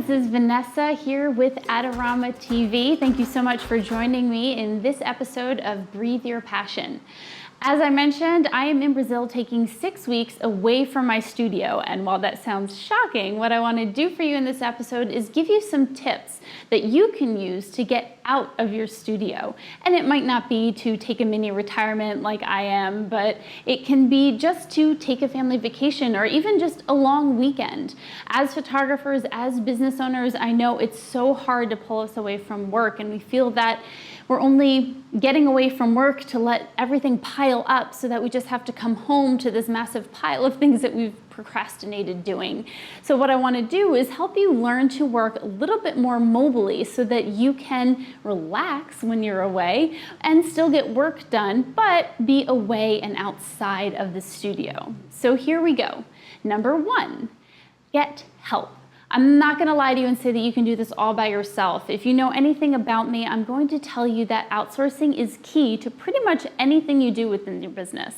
this is Vanessa here with Adorama TV. Thank you so much for joining me in this episode of Breathe Your Passion. As I mentioned, I am in Brazil taking 6 weeks away from my studio, and while that sounds shocking, what I want to do for you in this episode is give you some tips that you can use to get out of your studio. And it might not be to take a mini retirement like I am, but it can be just to take a family vacation or even just a long weekend. As photographers, as business owners, I know it's so hard to pull us away from work, and we feel that we're only getting away from work to let everything pile up so that we just have to come home to this massive pile of things that we've procrastinated doing. So what I want to do is help you learn to work a little bit more mobily so that you can relax when you're away and still get work done, but be away and outside of the studio. So here we go. Number 1, get help. I'm not going to lie to you and say that you can do this all by yourself. If you know anything about me, I'm going to tell you that outsourcing is key to pretty much anything you do within your business.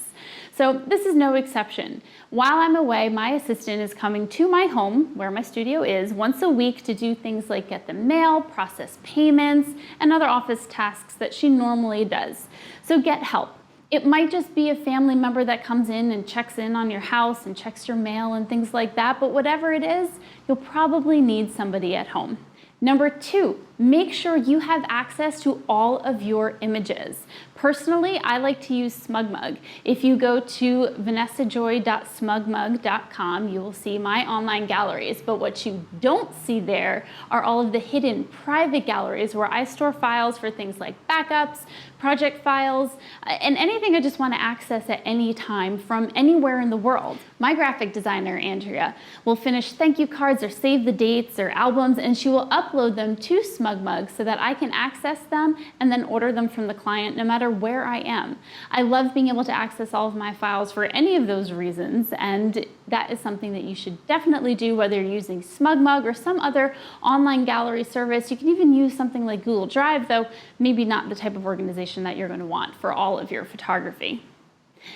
So this is no exception. While I'm away, my assistant is coming to my home, where my studio is, once a week to do things like get the mail, process payments, and other office tasks that she normally does. So get help. It might just be a family member that comes in and checks in on your house and checks your mail and things like that, but whatever it is, you'll probably need somebody at home. Number 2, make sure you have access to all of your images. Personally, I like to use SmugMug. If you go to vanessajoy.smugmug.com, you will see my online galleries, but what you don't see there are all of the hidden private galleries where I store files for things like backups, project files, and anything I just want to access at any time from anywhere in the world. My graphic designer, Andrea, will finish thank you cards or save the dates or albums, and she will upload them to SmugMug so that I can access them and then order them from the client no matter where I am. I love being able to access all of my files for any of those reasons, and that is something that you should definitely do, whether you're using SmugMug or some other online gallery service. You can even use something like Google Drive, though maybe not the type of organization that you're going to want for all of your photography.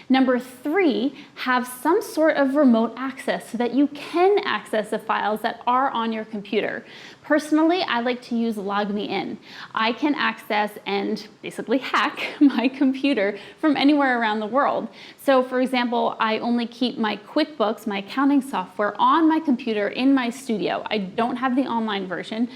Number 3, have some sort of remote access so that you can access the files that are on your computer. Personally, I like to use LogMeIn. I can access and basically hack my computer from anywhere around the world. So for example, I only keep my QuickBooks, my accounting software, on my computer in my studio. I don't have the online version,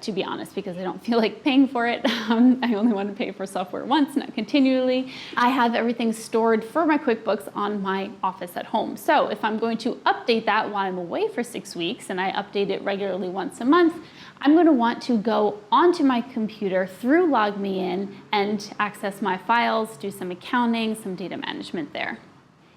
to be honest, because I don't feel like paying for it. I only want to pay for software once, not continually. I have everything stored for my QuickBooks on my office at home. So if I'm going to update that while I'm away for 6 weeks, and I update it regularly once a month, I'm going to want to go onto my computer through LogMeIn and access my files, do some accounting, some data management there.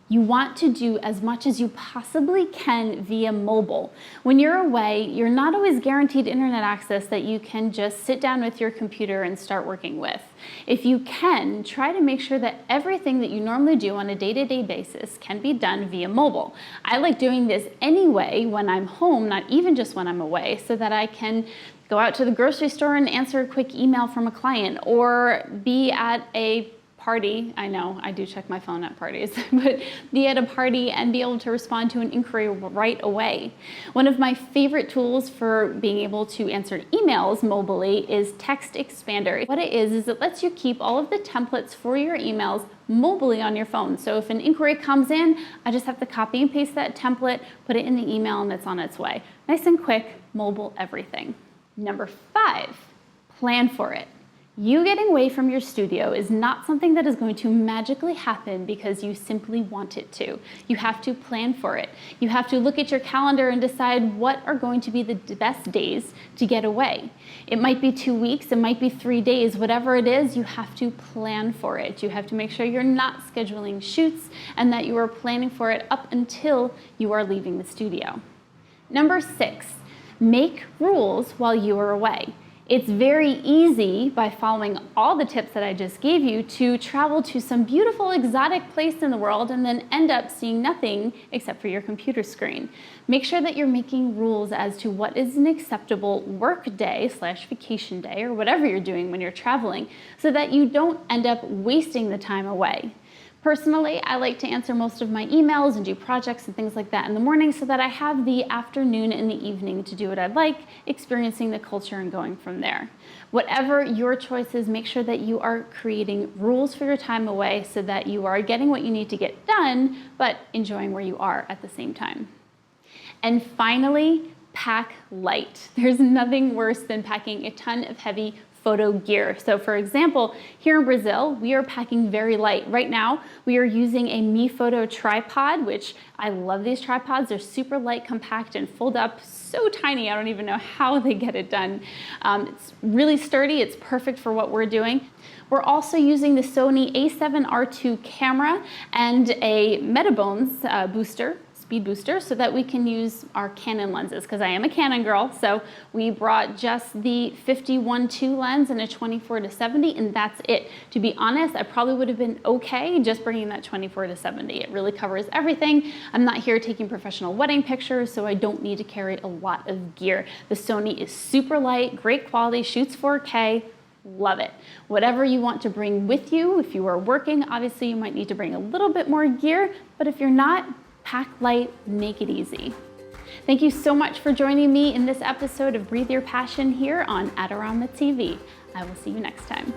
You want to do as much as you possibly can via mobile. When you're away, you're not always guaranteed internet access that you can just sit down with your computer and start working with. If you can, try to make sure that everything that you normally do on a day-to-day basis can be done via mobile. I like doing this anyway when I'm home, not even just when I'm away, so that I can go out to the grocery store and answer a quick email from a client, or be at a party. I know I do check my phone at parties, but be at a party and be able to respond to an inquiry right away. One of my favorite tools for being able to answer emails mobily is Text Expander. What it is it lets you keep all of the templates for your emails mobily on your phone. So if an inquiry comes in, I just have to copy and paste that template, put it in the email, and it's on its way. Nice and quick, mobile everything. Number 5, plan for it. You getting away from your studio is not something that is going to magically happen because you simply want it to. You have to plan for it. You have to look at your calendar and decide what are going to be the best days to get away. It might be 2 weeks, it might be 3 days, whatever it is, you have to plan for it. You have to make sure you're not scheduling shoots and that you are planning for it up until you are leaving the studio. Number 6, make rules while you are away. It's very easy, by following all the tips that I just gave you, to travel to some beautiful exotic place in the world and then end up seeing nothing except for your computer screen. Make sure that you're making rules as to what is an acceptable work day / vacation day, or whatever you're doing when you're traveling, so that you don't end up wasting the time away. Personally, I like to answer most of my emails and do projects and things like that in the morning so that I have the afternoon and the evening to do what I like, experiencing the culture and going from there. Whatever your choice is, make sure that you are creating rules for your time away so that you are getting what you need to get done, but enjoying where you are at the same time. And finally, pack light. There's nothing worse than packing a ton of heavy photo gear. So for example, here in Brazil, we are packing very light. Right now, we are using a MeFOTO tripod, which I love these tripods. They're super light, compact, and fold up so tiny. I don't even know how they get it done. It's really sturdy. It's perfect for what we're doing. We're also using the Sony a7R2 camera and a Metabones speed booster so that we can use our Canon lenses, because I am a Canon girl. So we brought just the 51.2 lens and a 24-70, and that's it. To be honest, I probably would have been okay just bringing that 24-70. It really covers everything. I'm not here taking professional wedding pictures, so I don't need to carry a lot of gear. The Sony is super light, great quality, shoots 4K. Love it. Whatever you want to bring with you, if you are working, obviously you might need to bring a little bit more gear, but if you're not, pack light, make it easy. Thank you so much for joining me in this episode of Breathe Your Passion here on Adorama TV. I will see you next time.